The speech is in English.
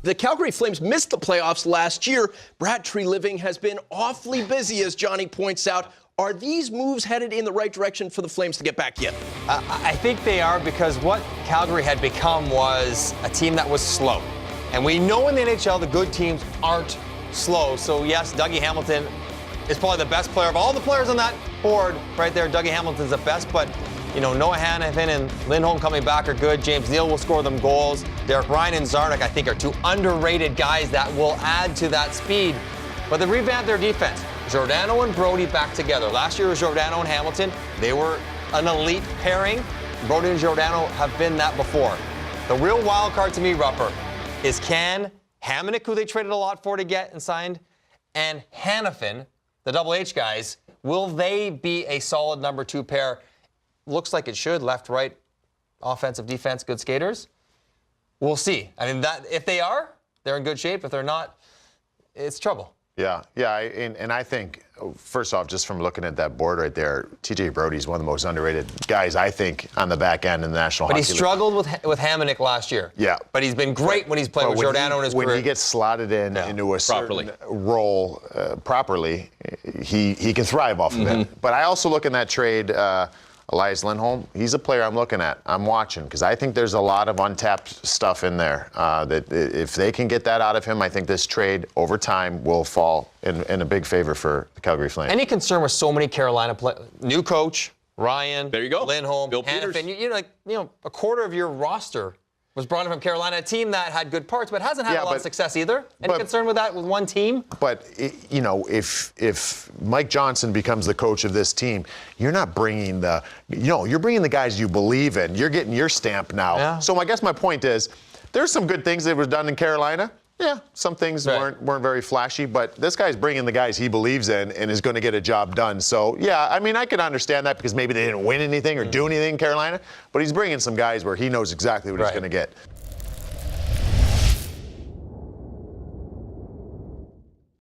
The Calgary Flames missed the playoffs last year. Brad Treliving has been awfully busy, as Johnny points out. Are these moves headed in the right direction for the Flames to get back in? I think they are, because what Calgary had become was a team that was slow. And we know in the NHL the good teams aren't slow. So yes, Dougie Hamilton is probably the best player of all the players on that board right there. Dougie Hamilton's the best, but you know, Noah Hanifin and Lindholm coming back are good. James Neal will score them goals. Derek Ryan and Zarnik, I think, are two underrated guys that will add to that speed. But they revamped their defense. Giordano and Brody back together. Last year was Giordano and Hamilton. They were an elite pairing. Brody and Giordano have been that before. The real wild card to me, Rupper, is can Hamonic, who they traded a lot for to get and signed, and Hanifin, the Double H guys, will they be a solid number 2 pair? Looks like it should. Left, right, offensive, defense, good skaters. We'll see. I mean, that if they are, they're in good shape. If they're not, it's trouble. Yeah, and I think, first off, just from looking at that board right there, TJ Brodie's one of the most underrated guys, I think, on the back end in the National Hockey League. But he struggled with Hamonic last year. Yeah. But he's been great when he's played with Giordano in his career. When he gets slotted into a certain role properly, he can thrive off of it. But I also look in that trade, Elias Lindholm, he's a player I'm looking at. I'm watching, because I think there's a lot of untapped stuff in there. That if they can get that out of him, I think this trade over time will fall in a big favor for the Calgary Flames. Any concern with so many Carolina players? New coach, Ryan, there you go. Lindholm, Bill Peters. You're a quarter of your roster was brought in from Carolina, a team that had good parts, but hasn't had a lot of success either. Any concern with that with one team? But, if Mike Johnson becomes the coach of this team, you're not bringing you're bringing the guys you believe in. You're getting your stamp now. Yeah. So I guess my point is, there's some good things that was done in Carolina. Yeah, some things weren't very flashy, but this guy's bringing the guys he believes in and is going to get a job done. So, yeah, I mean, I could understand that because maybe they didn't win anything or do anything in Carolina, but he's bringing some guys where he knows exactly what he's going to get.